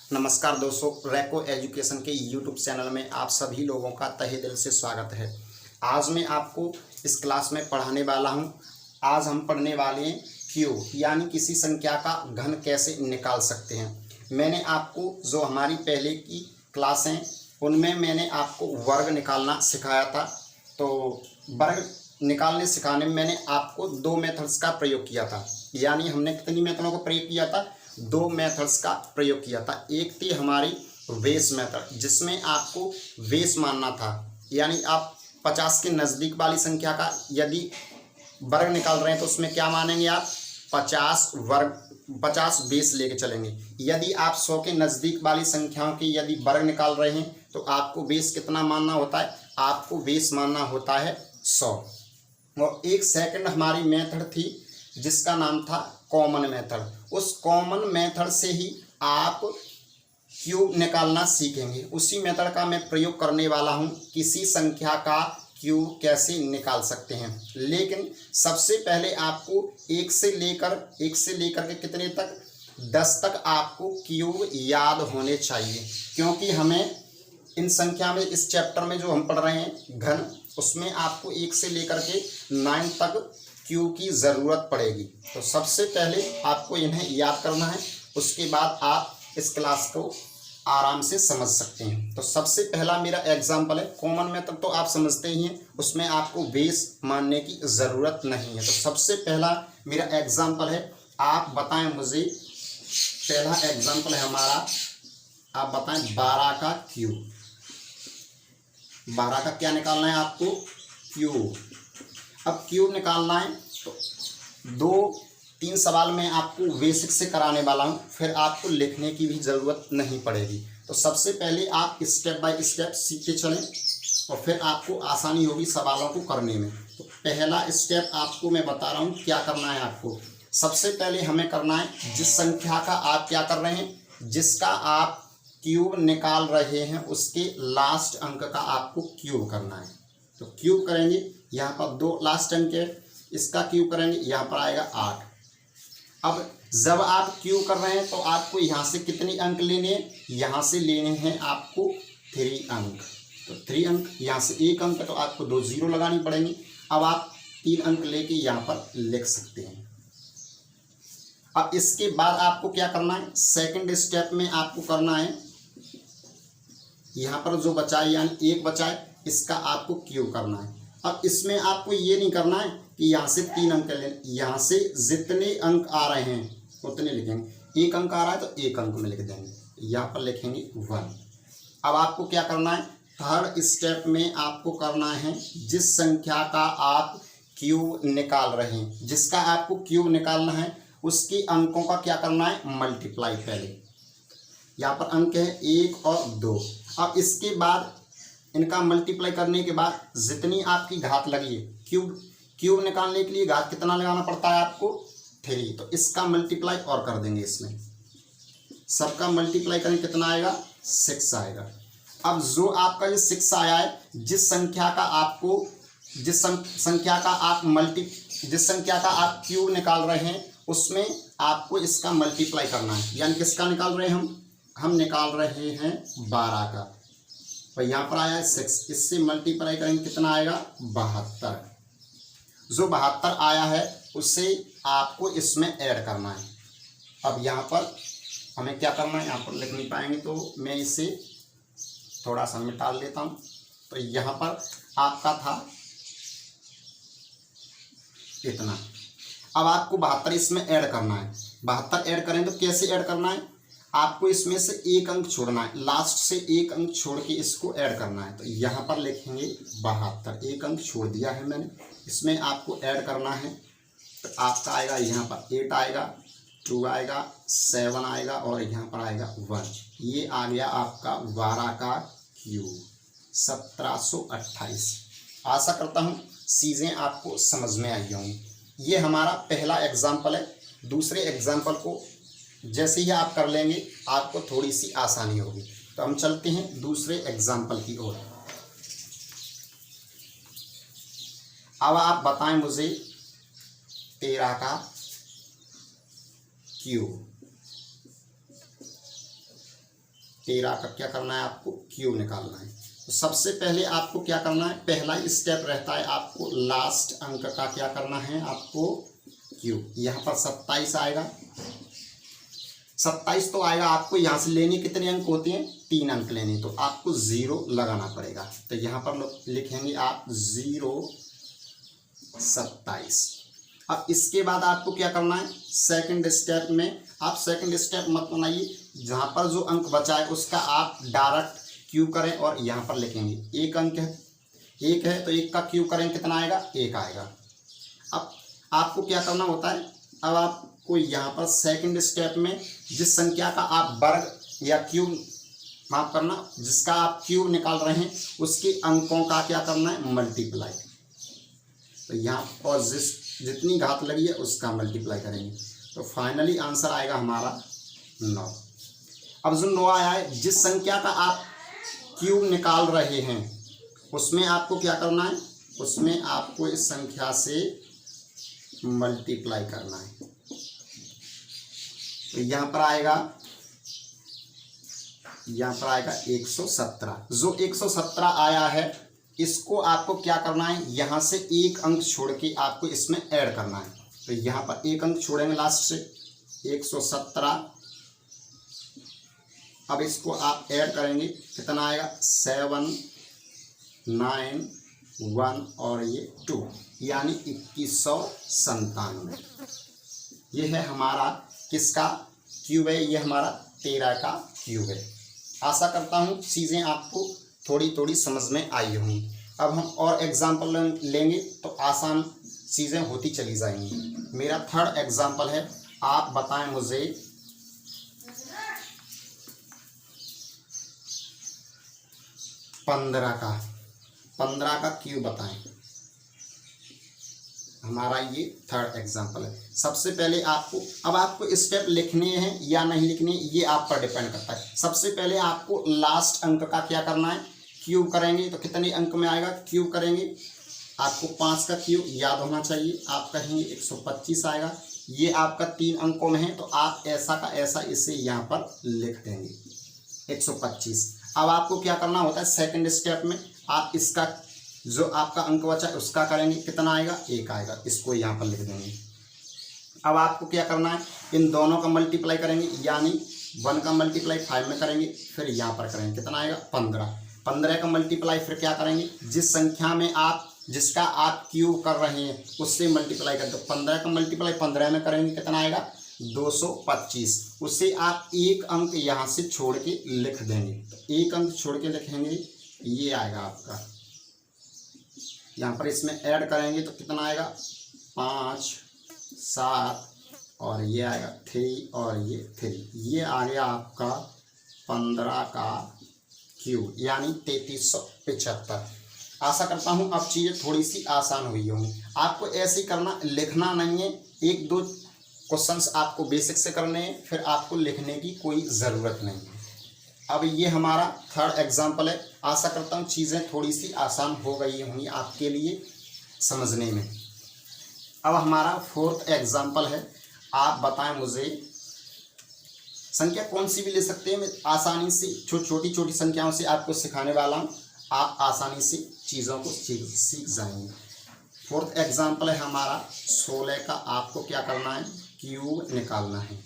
नमस्कार दोस्तों, रैको एजुकेशन के यूट्यूब चैनल में आप सभी लोगों का तहे दिल से स्वागत है। आज मैं आपको इस क्लास में पढ़ाने वाला हूं। आज हम पढ़ने वाले हैं क्यूब, यानी किसी संख्या का घन कैसे निकाल सकते हैं। मैंने आपको जो हमारी पहले की क्लास हैं उनमें मैंने आपको वर्ग निकालना सिखाया था। तो वर्ग निकालने सिखाने में मैंने आपको दो मेथड्स का प्रयोग किया था, यानी हमने कितनी मेथडों का प्रयोग किया था? दो मेथड्स का प्रयोग किया था। एक थी हमारी बेस मेथड, जिसमें आपको बेस मानना था, यानी आप 50 के नज़दीक वाली संख्या का यदि वर्ग निकाल रहे हैं तो उसमें क्या मानेंगे आप? 50 बेस लेके चलेंगे। यदि आप 100 के नज़दीक वाली संख्याओं की यदि वर्ग निकाल रहे हैं तो आपको बेस कितना मानना होता है? आपको बेस मानना होता है 100। और एक सेकंड हमारी मेथड थी जिसका नाम था कॉमन मेथड। उस कॉमन मेथड से ही आप क्यूब निकालना सीखेंगे। उसी मेथड का मैं प्रयोग करने वाला हूं, किसी संख्या का क्यूब कैसे निकाल सकते हैं। लेकिन सबसे पहले आपको एक से लेकर के कितने तक? 10 तक आपको क्यूब याद होने चाहिए, क्योंकि हमें इन संख्या में इस चैप्टर में जो हम पढ़ रहे हैं घन, उसमें आपको 1 से लेकर के 9 तक क्यूब की ज़रूरत पड़ेगी। तो सबसे पहले आपको इन्हें याद करना है, उसके बाद आप इस क्लास को आराम से समझ सकते हैं। तो सबसे पहला मेरा एग्जाम्पल है कॉमन मेथड, तो आप समझते ही हैं, उसमें आपको बेस मानने की ज़रूरत नहीं है। तो सबसे पहला मेरा एग्जाम्पल है, आप बताएं मुझे। पहला एग्जाम्पल है हमारा, आप बताएं 12 का क्यूब। 12 का क्या निकालना है आपको? क्यूब। अब क्यूब निकालना है तो 2-3 सवाल मैं आपको बेसिक से कराने वाला हूं, फिर आपको लिखने की भी ज़रूरत नहीं पड़ेगी। तो सबसे पहले आप स्टेप बाय स्टेप सीखते चलें और फिर आपको आसानी होगी सवालों को करने में। तो पहला स्टेप आपको मैं बता रहा हूं क्या करना है आपको। सबसे पहले हमें करना है, जिस संख्या का आप क्या कर रहे हैं, जिसका आप क्यूब निकाल रहे हैं, उसके लास्ट अंक का आपको क्यूब करना है। तो क्यूब करेंगे, यहाँ पर 2 लास्ट अंक है, इसका क्यूब करेंगे, यहाँ पर आएगा 8। अब जब आप क्यूब कर रहे हैं तो आपको यहाँ से कितने अंक लेने हैं? यहाँ से लेने हैं आपको 3 अंक। तो 3 अंक, यहाँ से 1 अंक, तो आपको 2 0 लगानी पड़ेंगी। अब आप 3 अंक लेके यहाँ पर लिख सकते हैं। अब इसके बाद आपको क्या करना है? सेकंड स्टेप में आपको करना है, यहाँ पर जो बचा है यानी 1 बचा है, इसका आपको क्यूब करना है। अब इसमें आपको ये नहीं करना है कि यहाँ से 3 अंक लें, यहाँ से जितने अंक आ रहे हैं उतने लिखेंगे। 1 अंक आ रहा है तो 1 अंक में लिख देंगे, यहाँ पर लिखेंगे 1। अब आपको क्या करना है? थर्ड स्टेप में आपको करना है, जिस संख्या का आप क्यूब निकाल रहे हैं, जिसका आपको क्यूब निकालना है, उसके अंकों का क्या करना है? मल्टीप्लाई। पहले यहाँ पर अंक है 1 और 2। अब इसके बाद इनका मल्टीप्लाई करने के बाद जितनी आपकी घात लगी है, क्यूब निकालने के लिए घात कितना लगाना पड़ता है आपको? 3। तो इसका मल्टीप्लाई और कर देंगे, इसमें सबका मल्टीप्लाई करें, कितना आएगा? 6 आएगा। अब जो आपका ये 6 आया है, जिस संख्या का आप क्यूब निकाल रहे हैं उसमें आपको इसका मल्टीप्लाई करना है। यानी किसका निकाल रहे हैं हम निकाल रहे हैं 12 का। तो यहाँ पर आया है 6, इससे मल्टीप्लाई करेंगे, कितना आएगा? 72। जो 72 आया है उसे आपको इसमें ऐड करना है। अब यहाँ पर हमें क्या करना है, यहाँ पर लिख नहीं पाएंगे तो मैं इसे थोड़ा सा मिटा लेता हूँ। तो यहाँ पर आपका था इतना। अब आपको 72 इसमें ऐड करना है। 72 ऐड करें तो कैसे ऐड करना है? आपको इसमें से 1 अंक छोड़ना है, लास्ट से 1 अंक छोड़ के इसको ऐड करना है। तो यहाँ पर लिखेंगे 72, 1 अंक छोड़ दिया है मैंने, इसमें आपको ऐड करना है। तो आपका आएगा यहाँ पर 8 आएगा, 2 आएगा, 7 आएगा और यहाँ पर आएगा 1। ये आ गया आपका 12 का क्यूब, 1728। आशा करता हूँ चीज़ें आपको समझ में आई होंगी। ये हमारा पहला एग्जाम्पल है। दूसरे एग्जाम्पल को जैसे ही आप कर लेंगे आपको थोड़ी सी आसानी होगी। तो हम चलते हैं दूसरे एग्जाम्पल की ओर। अब आप बताएं मुझे 13 का क्यूब। 13 का क्या करना है आपको क्यूब निकालना है। तो सबसे पहले आपको क्या करना है, पहला स्टेप रहता है आपको लास्ट अंक का क्या करना है आपको क्यूब। यहाँ पर 27 आएगा, 27 तो आएगा, आपको यहाँ से लेने कितने अंक होते हैं, 3 अंक लेने, तो आपको 0 लगाना पड़ेगा। तो यहाँ पर लिखेंगे आप 0 27। अब इसके बाद आपको क्या करना है, सेकंड स्टेप में आप सेकंड स्टेप मत बनाइए, जहाँ पर जो अंक बचा है उसका आप डायरेक्ट क्यूब करें और यहाँ पर लिखेंगे। एक अंक है, एक है तो एक का क्यूब करें, कितना आएगा, 1 आएगा। अब आपको क्या करना होता है, अब आपको यहाँ पर सेकंड स्टेप में जिस संख्या का आप वर्ग या क्यूब माफ करना जिसका आप क्यूब निकाल रहे हैं उसके अंकों का क्या करना है, मल्टीप्लाई। तो यहाँ और जितनी घात लगी है उसका मल्टीप्लाई करेंगे, तो फाइनली आंसर आएगा हमारा 9। अब जो 9 आया है, जिस संख्या का आप क्यूब निकाल रहे हैं उसमें आपको क्या करना है, उसमें आपको इस संख्या से मल्टीप्लाई करना है। तो यहाँ पर आएगा 117। जो 117 आया है इसको आपको क्या करना है, यहाँ से एक अंक छोड़ के आपको इसमें ऐड करना है। तो यहाँ पर एक अंक छोड़ेंगे लास्ट से, 117। अब इसको आप ऐड करेंगे, कितना आएगा, 7 9 1 और ये 2, यानी 2197। ये है हमारा किसका क्यूब है, ये हमारा 13 का क्यूब है। आशा करता हूँ चीज़ें आपको थोड़ी थोड़ी समझ में आई होंगी। अब हम और एग्जाम्पल लेंगे तो आसान चीज़ें होती चली जाएंगी। मेरा थर्ड एग्जाम्पल है, आप बताएं मुझे 15 का क्यूब बताएं। हमारा ये थर्ड एग्जाम्पल है। सबसे पहले आपको स्टेप लिखने हैं या नहीं लिखने ये आप पर डिपेंड करता है। सबसे पहले आपको लास्ट अंक का क्या करना है, क्यूब करेंगे। तो कितने अंक में आएगा, क्यूब करेंगे, आपको 5 का क्यूब याद होना चाहिए। आप कहेंगे 125 आएगा, ये आपका 3 अंकों में है तो आप ऐसा का ऐसा इसे यहाँ पर लिख देंगे 125। अब आपको क्या करना होता है, सेकंड स्टेप में आप इसका जो आपका अंक बचा है उसका करेंगे, कितना आएगा, 1 आएगा, इसको यहाँ पर लिख देंगे। अब आपको क्या करना है, इन दोनों का मल्टीप्लाई करेंगे, यानी 1 का मल्टीप्लाई 5 में करेंगे, फिर यहाँ पर करेंगे, कितना आएगा, 15 का मल्टीप्लाई फिर क्या करेंगे, जिस संख्या में जिसका आप क्यूब कर रहे हैं उससे मल्टीप्लाई कर दो। 15 का मल्टीप्लाई 15 में करेंगे, कितना आएगा, 225। उससे आप एक अंक यहाँ से छोड़ के लिख देंगे। तो एक अंक छोड़ के लिखेंगे, ये आएगा आपका, यहाँ पर इसमें ऐड करेंगे तो कितना आएगा, 5 7 और ये आएगा 3 और ये 3, ये आ गया आपका 15 का क्यूब, यानी 3375। आशा करता हूँ अब चीज़ें थोड़ी सी आसान हुई होंगी। आपको ऐसे ही करना, लिखना नहीं है, 1-2 क्वेश्चंस आपको बेसिक से करने हैं, फिर आपको लिखने की कोई ज़रूरत नहीं है। अब ये हमारा थर्ड एग्जाम्पल है। आशा करता हूँ चीज़ें थोड़ी सी आसान हो गई होंगी आपके लिए समझने में। अब हमारा फोर्थ एग्जाम्पल है, आप बताएं मुझे, संख्या कौन सी भी ले सकते हैं, मैं आसानी से छोटी छोटी संख्याओं से आपको सिखाने वाला हूँ, आप आसानी से चीज़ों को सीख जाएंगे। फोर्थ एग्जाम्पल है हमारा 16 का, आपको क्या करना है, क्यूब निकालना है।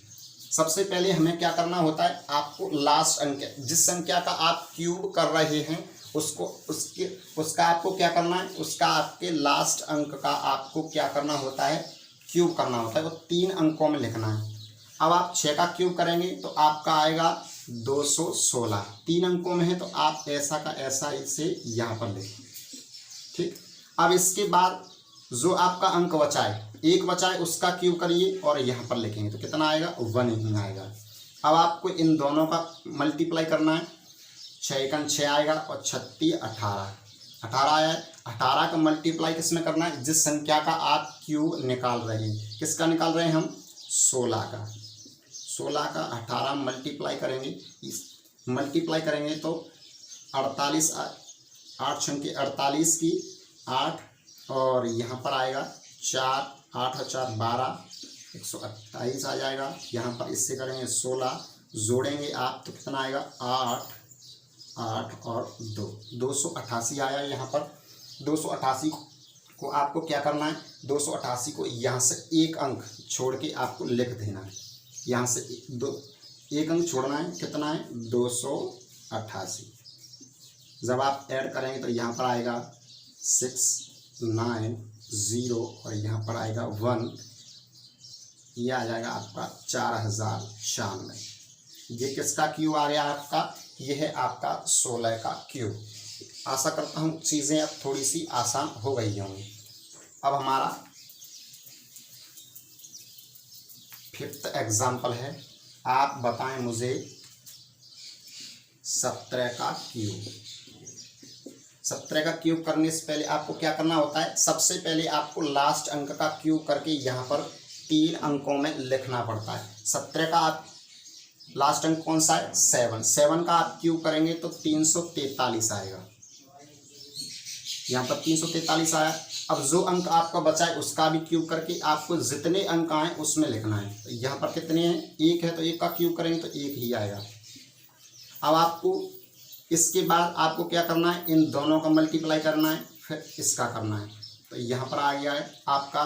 सबसे पहले हमें क्या करना होता है, आपको लास्ट अंक, जिस संख्या का आप क्यूब कर रहे हैं उसका आपको क्या करना है, उसका आपके लास्ट अंक का आपको क्या करना होता है, क्यूब करना होता है, वो 3 अंकों में लिखना है। अब आप 6 का क्यूब करेंगे तो आपका आएगा 216, 3 अंकों में है तो आप ऐसा का ऐसा इसे यहाँ पर लिखें, ठीक। अब इसके बाद जो आपका अंक बचा है, 1 बचा है, उसका क्यूब करिए और यहाँ पर लिखेंगे तो कितना आएगा, 1 ही आएगा। अब आपको इन दोनों का मल्टीप्लाई करना है, 6 6 आएगा और 36 18 आया है। 18 का मल्टीप्लाई किस में करना है, जिस संख्या का आप क्यूब निकाल रहे हैं, किसका निकाल रहे हैं हम, 16 का। 16 का 18 मल्टीप्लाई करेंगे, मल्टीप्लाई करेंगे तो 48, 8 छंके 48 की 8 और यहाँ पर आएगा 4, 8 और 4 12, 128 आ जाएगा। यहाँ पर इससे करेंगे 16 जोड़ेंगे आप तो कितना आएगा 8 8 और 2 288 आया यहाँ पर। 288 को आपको क्या करना है, 288 को यहाँ से एक अंक छोड़ के आपको लिख देना है। यहाँ से एक अंक छोड़ना है, कितना है 288। जब आप ऐड करेंगे तो यहाँ पर आएगा 6 9 0 और यहाँ पर आएगा 1, ये आ जाएगा आपका 4096। ये किसका क्यूब आ गया आपका, ये है आपका 16 का क्यूब। आशा करता हूँ चीज़ें अब थोड़ी सी आसान हो गई होंगी। अब हमारा 5th एग्जाम्पल है, आप बताएं मुझे 17 का क्यूब। 17 का क्यूब करने से पहले आपको क्या करना होता है, सबसे पहले आपको लास्ट अंक का क्यूब करके यहाँ पर 3 अंकों में लिखना पड़ता है। 17 का आप लास्ट अंक कौन सा है 7, 7 का आप क्यूब करेंगे तो 343 आएगा। यहाँ पर 343 आया। अब जो अंक आपका बचा है उसका भी क्यूब करके आपको जितने अंक आए उसमें लिखना है। तो यहाँ पर कितने हैं, 1 है तो 1 का क्यूब करेंगे तो 1 ही आएगा। अब आपको इसके बाद आपको क्या करना है, इन दोनों का मल्टीप्लाई करना है, फिर इसका करना है। तो यहाँ पर आ गया है आपका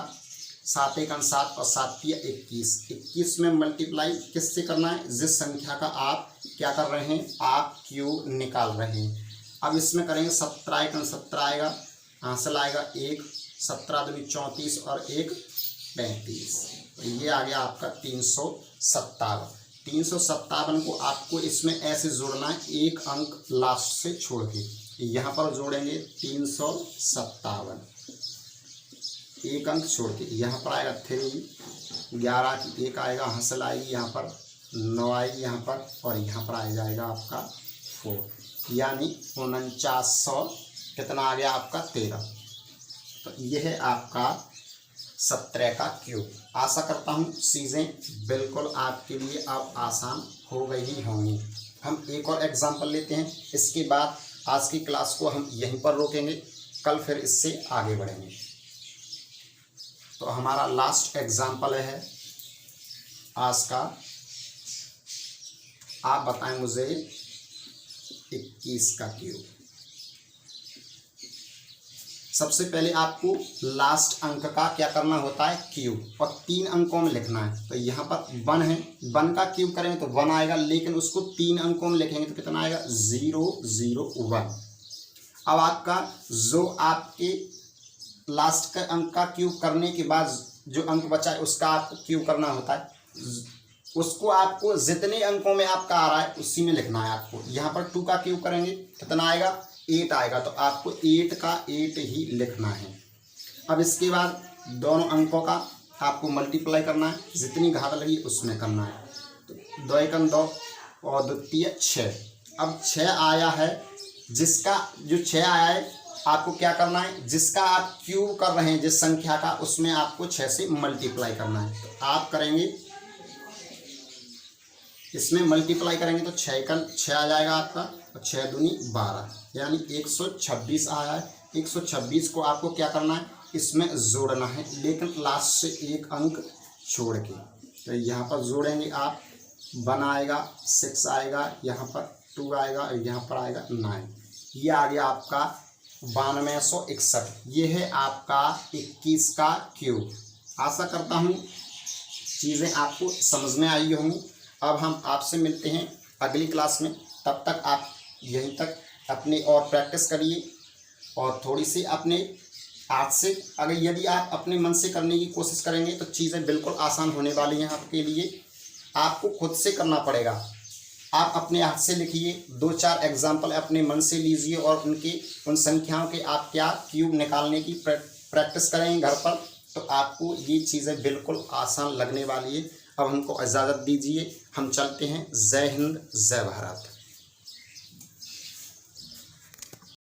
7 1 7 और 7 3 21। 21 में मल्टीप्लाई किससे करना है, जिस संख्या का आप क्या कर रहे हैं, आप क्यूब निकाल रहे हैं। अब इसमें करेंगे 17 1 17 आएगा, हासिल आएगा 1, 17 दूनी 34 और 1 35। तो ये आ गया आपका 357। 357 को आपको इसमें ऐसे जोड़ना है, एक अंक लास्ट से छोड़ के। यहाँ पर जोड़ेंगे 357, एक अंक छोड़ के। यहाँ पर आएगा 3, 11 की 1 आएगा, हासिल आएगी यहाँ पर 9 आएगी यहाँ पर, और यहाँ पर आ जाएगा आपका 4, यानी 4900 कितना आ गया आपका 13। तो यह है आपका 17 का क्यूब। आशा करता हूँ चीज़ें बिल्कुल आपके लिए अब आसान हो गई ही होंगी। हम एक और एग्जांपल लेते हैं, इसके बाद आज की क्लास को हम यहीं पर रोकेंगे, कल फिर इससे आगे बढ़ेंगे। तो हमारा लास्ट एग्जांपल है आज का, आप बताएं मुझे 21 का क्यूब। सबसे पहले आपको लास्ट अंक का क्या करना होता है, क्यूब, और 3 अंकों में लिखना है। तो यहाँ पर 1 है, 1 का क्यूब करेंगे तो 1 आएगा, लेकिन उसको 3 अंकों में लिखेंगे तो कितना आएगा 001। अब आपका जो आपके लास्ट का अंक का क्यूब करने के बाद जो अंक बचा है उसका आपको क्यूब करना होता है। उसको आपको जितने अंकों में आपका आ रहा है उसी में लिखना है आपको। यहाँ पर 2 का क्यूब करेंगे कितना आएगा 8 आएगा, तो आपको 8 का 8 ही लिखना है। अब इसके बाद दोनों अंकों का आपको मल्टीप्लाई करना है, जितनी घात लगी उसमें करना है। तो 2 1 2 और 2 6। अब 6 आया है, जिसका जो 6 आया है आपको क्या करना है, जिसका आप क्यूब कर रहे हैं जिस संख्या का, उसमें आपको 6 से मल्टीप्लाई करना है। तो आप करेंगे इसमें मल्टीप्लाई करेंगे तो 6 1 6 आ जाएगा आपका, और 6 दूनी 12, यानी 126 आया है। 126 को आपको क्या करना है, इसमें जोड़ना है, लेकिन लास्ट से एक अंक छोड़ के। तो यहाँ पर जोड़ेंगे आप, 1 आएगा, 6 आएगा, यहाँ पर 2 आएगा, और यहाँ पर आएगा 9। ये आ गया आपका 9261। ये है आपका 21 का क्यूब। आशा करता हूँ चीज़ें आपको समझ में आई होंगी। अब हम आपसे मिलते हैं अगली क्लास में, तब तक आप यहीं तक अपनी और प्रैक्टिस करिए, और थोड़ी सी अपने आज से अगर यदि आप अपने मन से करने की कोशिश करेंगे तो चीज़ें बिल्कुल आसान होने वाली हैं आपके लिए। आपको खुद से करना पड़ेगा, आप अपने हाथ से लिखिए, 2-4 एग्जाम्पल अपने मन से लीजिए, और उन संख्याओं के आप क्या क्यूब निकालने की प्रैक्टिस करेंगे घर पर, तो आपको ये चीज़ें बिल्कुल आसान लगने वाली है। अब हमको इजाज़त दीजिए, हम चलते हैं। जय हिंद, जय भारत।